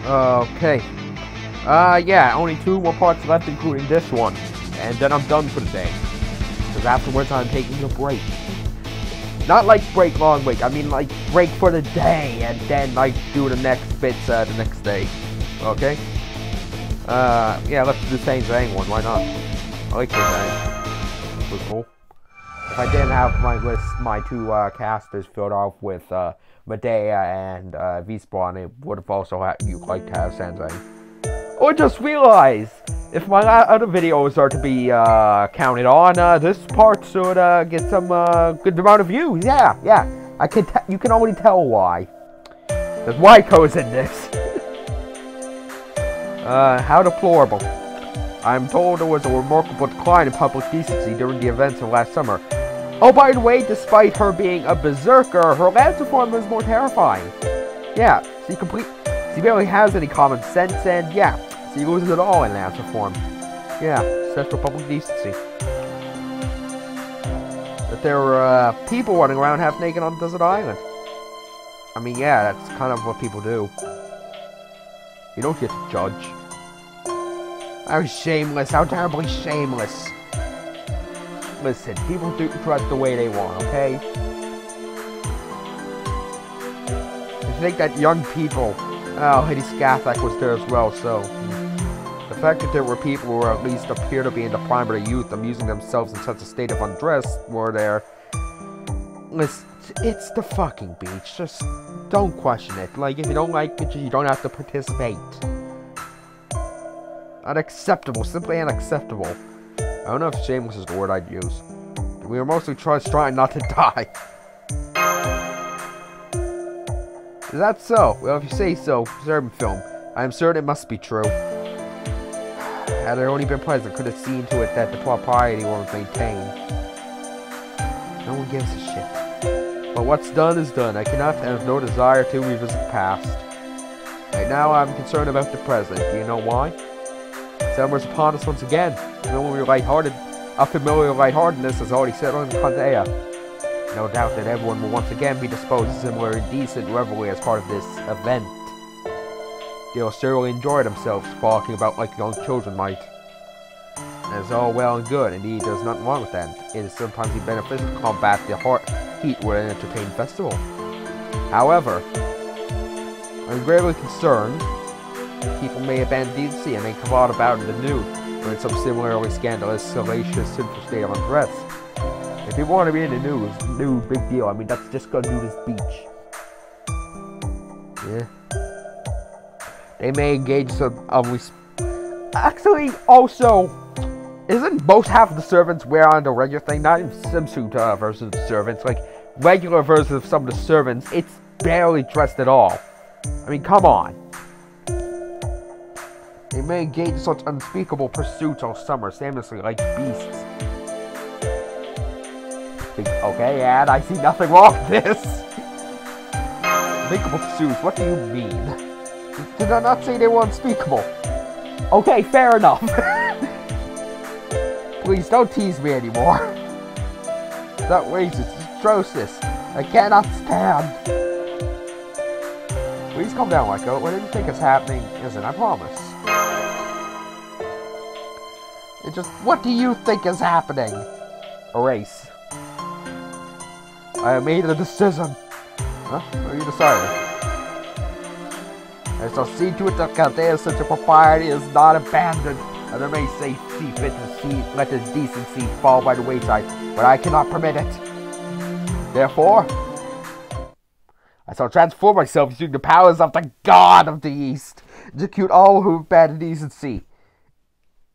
Okay. Yeah, only 2 more parts left, including this one. And then I'm done for the day. Because afterwards I'm taking a break. Not like break, long break. I mean like break for the day. And then like do the next bits the next day. Okay? Yeah, let's do the Sanzang one. Why not? I like Sanzang. It was cool. If I didn't have my 2 casters filled off with Medea and V-Spawn, it would have also liked to have Sanzang. Or just realize, if my other videos are to be counted on, this part should get some good amount of views. Yeah. You can already tell why. There's Waiko's in this. How deplorable. I'm told there was a remarkable decline in public decency during the events of last summer. Oh, by the way, despite her being a berserker, her Lancer form was more terrifying. Yeah, she barely has any common sense, and yeah, she loses it all in Lancer form. Yeah, that's for public decency. That there were people running around half naked on a desert island. I mean, yeah, that's kind of what people do. You don't get to judge. How shameless, how terribly shameless. Listen, people do dress the way they want, okay? I think that young people... Oh, Lady Scathak was there as well, so... The fact that there were people who at least appear to be in the prime of their youth amusing themselves in such a state of undress were there. Listen, it's the fucking beach. Just don't question it. Like, if you don't like it, you don't have to participate. Unacceptable. Simply unacceptable. I don't know if shameless is the word I'd use. We were mostly trying not to die. Is that so? Well, if you say so, Serbian film. I am certain it must be true. Had I only been present, could have seen to it that the propriety was maintained. No one gives a shit. But what's done is done. I cannot and have no desire to revisit the past. Right now, I'm concerned about the present. Do you know why? Summer's upon us once again. A familiar lightheartedness has already settled in Condea. No doubt that everyone will once again be disposed to similar indecent revelry as part of this event. They'll surely enjoy themselves, frolicking about like young children might. And it's all well and good, indeed there's nothing wrong with that. It is sometimes beneficial to combat the heat with an entertaining festival. However, I'm greatly concerned people may abandon decency and may come out about in the nude, or in some similarly scandalous, salacious, sinful state of undress. If people want to be in the nude, big deal. I mean, that's just go do this beach. Yeah. They may engage some actually, also, isn't most half of the servants wear on the regular thing? Not even swimsuit versions of the servants. Like, regular versions of some of the servants, it's barely dressed at all. I mean, come on. They may engage in such unspeakable pursuits all summer, shamelessly like beasts. Okay, and I see nothing wrong with this. Unspeakable pursuits, what do you mean? Did I not say they were unspeakable? Okay, fair enough. Please don't tease me anymore. It's outrageous, it's atrocious. I cannot stand. Please calm down, Waiko. What do you think is happening isn't, I promise. It's just, what do you think is happening? Erase. I have made a decision. Huh? What are you deciding? I shall see to it that Caldea's sense of propriety is not abandoned. And I may see fit to let the decency fall by the wayside, but I cannot permit it. Therefore, I shall transform myself using the powers of the God of the East. Execute all who abandon decency.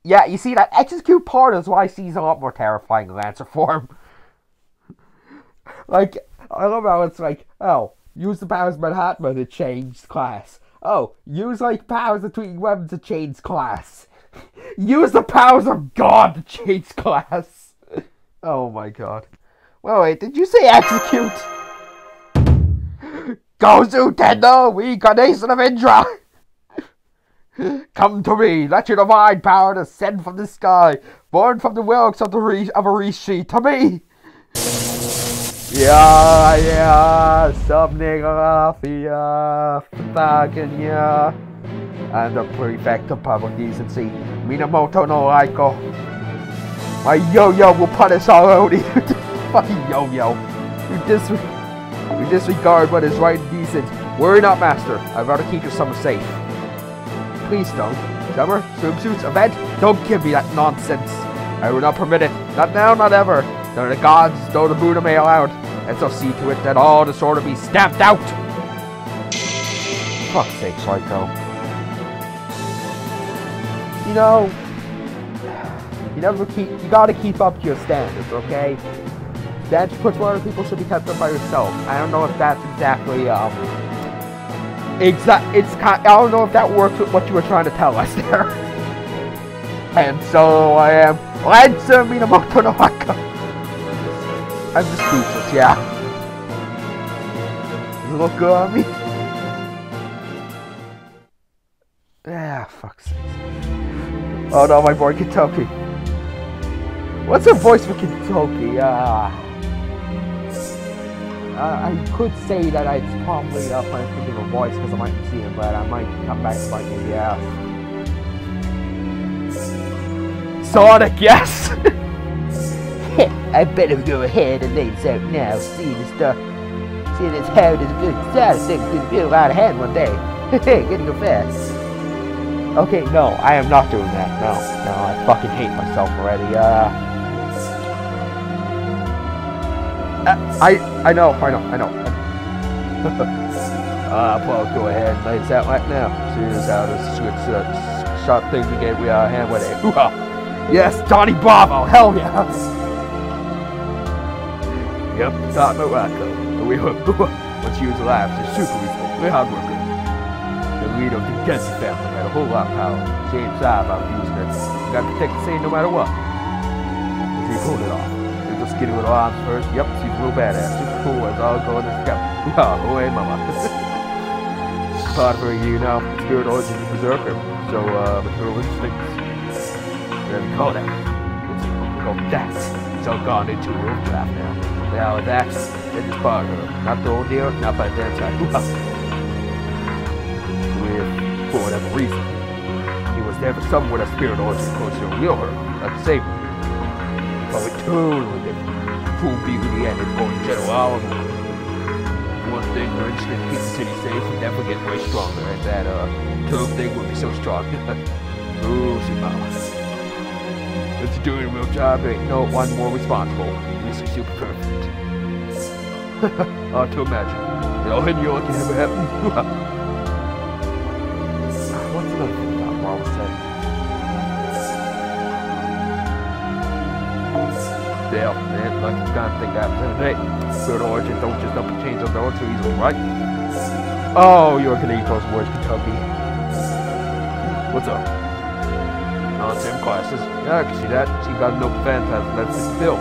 Yeah, you see, that execute part is why she's a lot more terrifying in Lancer form. Like, I love how it's like, oh, use the powers of Manhattan to change class. Oh, use, like, powers of tweaking weapons to change class. Use the powers of God to change class. Oh my god. Well, wait, did you say execute? Gozu Tendo, reincarnation of Indra! Come to me, let your divine power descend from the sky, born from the works of Arishi, to me! Yeah, Subnigafia, Patagania. I'm the Prefect of Public Decency, Minamoto no Aiko. My yo-yo will punish all of you. Fucking yo-yo. You disregard what is right and decent. Worry not, master. I'd rather keep your summer safe. Please don't. Summer, swimsuits, event, don't give me that nonsense. I will not permit it. Not now, not ever. Nor the gods, nor the Buddha may allow it. And so see to it that all disorder be stamped out. Fuck's sake, Psycho. You know, you gotta keep up to your standards, okay? Standards you put for other people should be kept up by yourself. I don't know if that's exactly, I don't know if that works with what you were trying to tell us there. And so I am Lite Minamoto no Aiko. I'm just speechless, yeah. Does it look good on me? Ah, fuck's sake. Oh no, my boy Kentucky. What's her voice for Kentucky? I could say that it's probably playing thinking of a voice because I might see him, but I might come back to bite me, yeah. Sonic, yes! I better go ahead and lay this out now, seeing as how it is a good side thing could be out of hand one day. Getting go fast. Okay, no, I am not doing that. No, I fucking hate myself already. I know. Well, go ahead and lay this out right now. Seeing as how this good shot thing we get, we are hand with it. Yes, Johnny Bravo, hell yeah! Yep, thought about Rocco. We hook. Once you use the labs, they're super useful. We're hard workers. The leader of the Decency family had a whole lot of power. Same side about using it. You gotta protect the same no matter what. So he pulled it off. He was just skinny little arms first. Yep, she's a little badass. Super cool as all going to scout. Oh, hey, mama. Part of her, you know, spirit origin berserker. So, material instincts. Whatever you call that. We call that. It's all gone into a draft now. Now that, it is part of her. Not the old deal, not by that side. For whatever reason. He was never someone a spirit origin close to a real her, like the same. Probably totally different. Fool beat in the end and going general. One thing her instinct keeps the city safe would never get way stronger, and that term thing would be so strong. Oh, see, mama. If you're doing a real job, there ain't no one more responsible. You're super perfect. Hard to imagine. You know, and you can never happen. What's another thing about Marvel said? Yeah, man, like you gotta think that hey, spirit origin don't just up and change on their own so easily, right? Oh, you're gonna eat those words, Kentucky. What's up? Same classes. Yeah, I can see that. She got no phantasm. That's it still.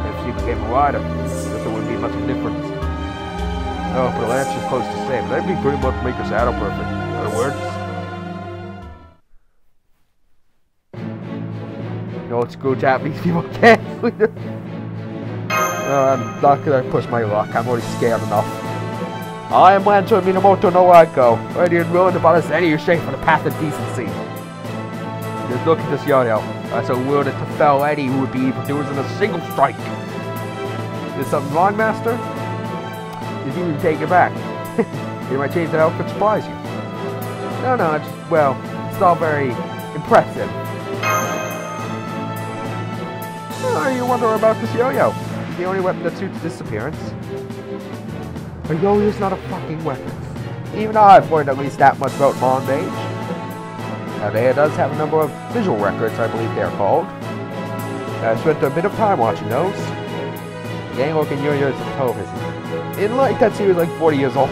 If she became a rider, there wouldn't be much of a difference. No, but Lance is close to the same. That'd be pretty much make her saddle perfect. In other words, you know what's good Japanese people can't. I'm not gonna push my luck. I'm already scared enough. I am Lancer Minamoto no Aiko, ready and willing to balance any of your shape for the path of decency. Just look at this yo-yo. That's a will to fell Eddie who would be doers in a single strike. Is something wrong, master? Did you even take it back? You might change that outfit to surprise you. No, it's, well, it's all very impressive. Oh, you wonder about this yo-yo. It's the only weapon that suits this appearance. A yo-yo's not a fucking weapon. Even I've learned at least that much about modern age. Now, it does have a number of visual records, I believe they're called. I spent a bit of time watching those. Gang looking yo-yos on television. In Lite, that he was like 40 years old.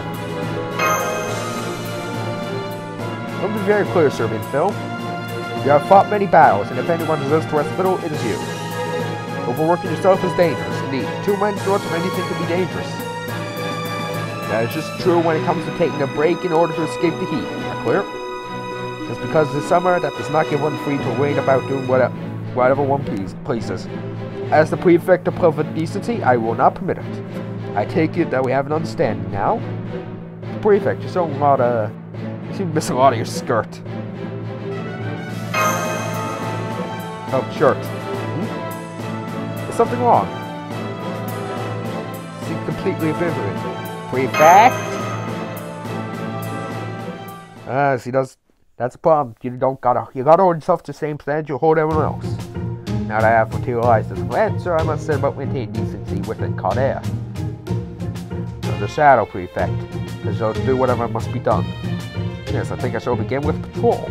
Let me be very clear, Serbian Phil. You have fought many battles, and if anyone deserves to rest a little, it is you. Overworking yourself is dangerous, indeed. Too many sorts of anything can be dangerous. That is just true when it comes to taking a break in order to escape the heat. Not clear? Just because it's summer, that does not give one free to reign about doing whatever one pleases. As the Prefect of Public Decency, I will not permit it. I take it that we have an understanding now. Prefect, you're You seem to miss a lot of your skirt. Oh, shirt. There's something wrong. Seem completely obliterated. Prefect! See, that's a problem. You gotta hold yourself to the same standard you hold everyone else. Now that I have materialized as an answer, I must set about maintaining decency within Cod Air. The Shadow Prefect. I shall do whatever must be done. Yes, I think I shall begin with patrol.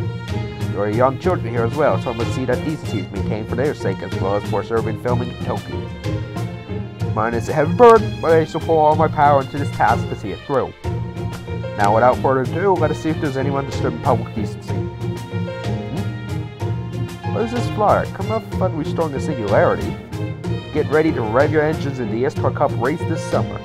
There are young children here as well, so I must see that decency is maintained for their sake as well as for urban filming in Tokyo. Mine is a heavy burden, but I shall pour all my power into this task to see it through. Now, without further ado, let us see if there's anyone disturbing public decency. What is this flyer? Come up fun restoring the singularity. Get ready to rev your engines in the Estar Cup race this summer.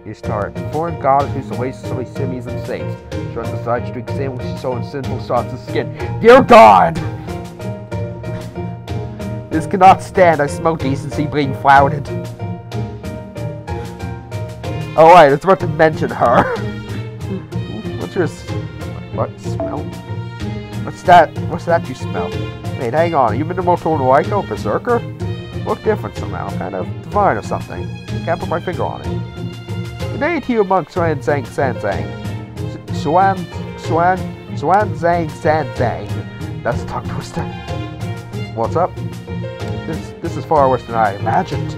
You start. Foreign goddess whose oasis semis and saints. Showing the side streak sandwich so in sinful sauce of skin. Dear God! This cannot stand. I smell decency being flouted. Oh right, I was about to mention her. What's your what smell? What's that you smell? Wait, hang on. You been to Moto Noiko Berserker? Look different somehow. Kind of divine or something. Can't put my finger on it. Good day to you, monk Sanzang. Sanzang. That's a tongue twister. What's up? This is far worse than I imagined.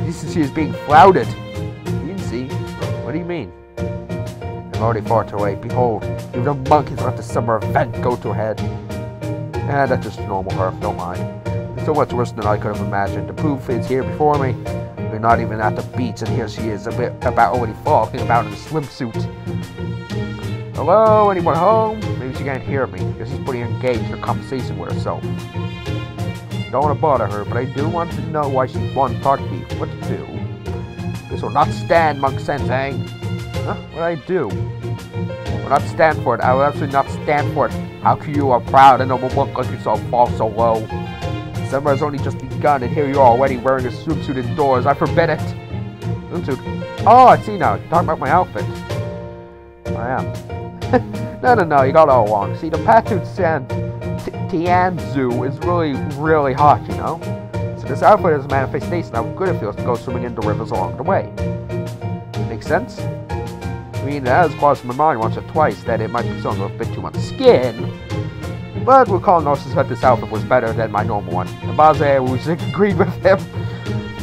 Decency is being flouted. What do you mean? I'm already far too late. Behold, even a monk has left a summer event go to head. That's just normal herf, don't mind. It's so much worse than I could have imagined. The proof is here before me. We're not even at the beach, and here she is, about already walking about in a swimsuit. Hello, anyone home? Maybe she can't hear me, because she's pretty engaged in a conversation with herself. Don't want to bother her, but I do want to know why she won't talk to me. What to do? This will not stand, Monk Sanzang. Huh? What I do? Will not stand for it. I will absolutely not stand for it. How can you, a proud and noble monk like yourself, fall so low? Summer has only just begun, and here you are already wearing a swimsuit indoors. I forbid it. Swimsuit. Oh, I see now. You're talking about my outfit. I am. No. You got it all wrong. See, the path to Tianzu is really hot, you know? So this outfit is a manifestation of how good it feels to go swimming in the rivers along the way. Make sense? I mean, it has crossed my mind once or twice that it might be showing a bit too much skin, but we'll call Gnosis that this outfit was better than my normal one. And Baze agreed with him.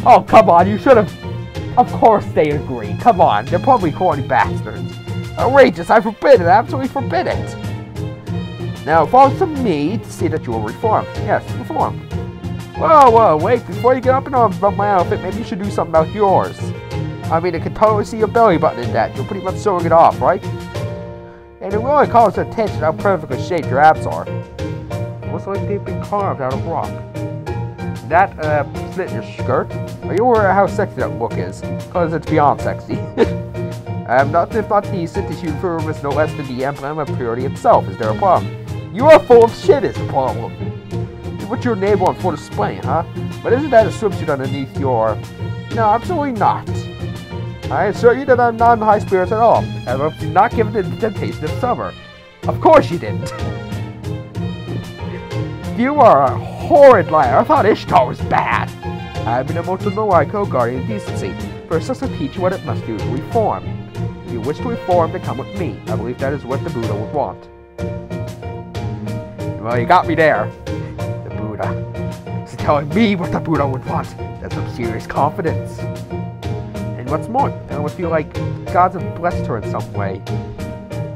Oh, come on, you should have... Of course they agree. Come on, they're probably corny bastards. Outrageous, I forbid it, I absolutely forbid it. Now, it falls to me to see that you will reform. Yes, reform. Whoa, wait, before you get up in arms about my outfit, maybe you should do something about yours. I mean, I can totally see your belly button in that. You're pretty much showing it off, right? And it really calls attention how perfectly shaped your abs are. Looks like they've been carved out of rock. That, slit in your skirt? Are you aware of how sexy that look is? Because it's beyond sexy. Nothing if not decent to shoot for is no less than the emblem of purity itself. Is there a problem? You are full of shit is the problem. What's your neighbor on full display, huh? But isn't that a swimsuit underneath your... No, absolutely not. I assure you that I'm not in high spirits at all. I did not give it the temptation of summer. Of course you didn't. You are a horrid liar. I thought Ishtar was bad. I've been able to know I co-guardian decency. First, I shall teach you what it must do to reform. If you wish to reform, then come with me. I believe that is what the Buddha would want. Well, you got me there. He's telling me what the Buddha would want. That's some serious confidence. And what's more, I almost feel like gods have blessed her in some way.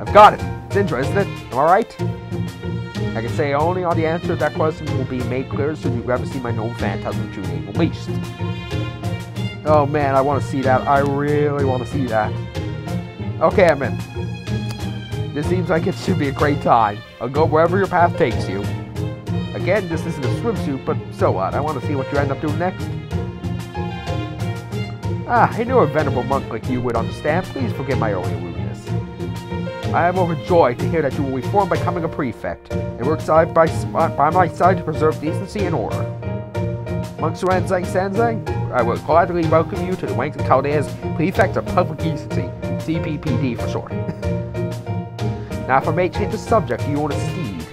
I've got it. It's Indra, isn't it? Am I right? I can say only on the answer to that question will be made clear soon you ever see my known phantasm true name released. Oh man, I want to see that. I really want to see that. Okay, I'm in. This seems like it should be a great time. I'll go wherever your path takes you. Again, this isn't a swimsuit, but so what? I want to see what you end up doing next. I knew a venerable monk like you would understand. Please forgive my earlier rudeness. I am overjoyed to hear that you will reform by becoming a prefect, and work side by my side to preserve decency and order. Monk Sanzang, I will gladly welcome you to the ranks of Chaldea's Prefect of Public Decency. CPPD for short. Now, if I may change the subject, you want a steed.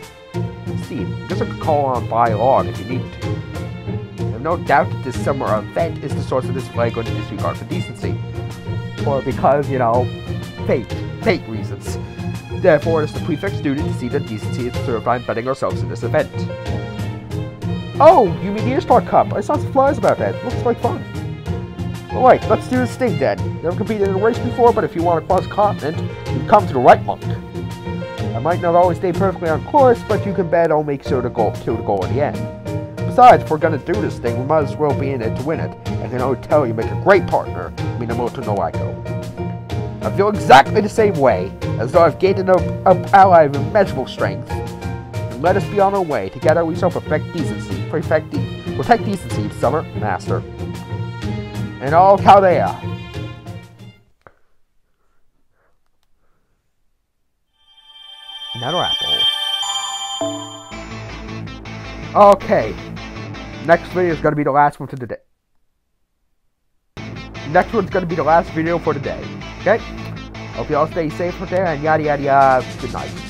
Steed, I guess I could call on by-log if you need to. I have no doubt that this summer event is the source of this flagrant disregard for decency. Or because, you know, fate reasons. Therefore, it's the Prefect's duty to see that decency is served by embedding ourselves in this event. Oh, you mean the Earstar Cup? I saw some flies about that. Looks like fun. Alright, let's do this thing then. Never competed in a race before, but if you want to cross continent, you've come to the right monk. I might not always stay perfectly on course, but you can bet I'll make sure to go to the goal in the end. Besides, if we're gonna do this thing, we might as well be in it to win it. I can only tell you make a great partner, Minamoto no Aiko. I feel exactly the same way, as though I've gained an ally of immeasurable strength. And let us be on our way. Together we shall protect decency, protect decency, summer master. And all Chaldea. Another apple. Okay. Next video is going to be the last one for the day. Next one's going to be the last video for the day. Okay? Hope you all stay safe out there and yada yada yada. Good night.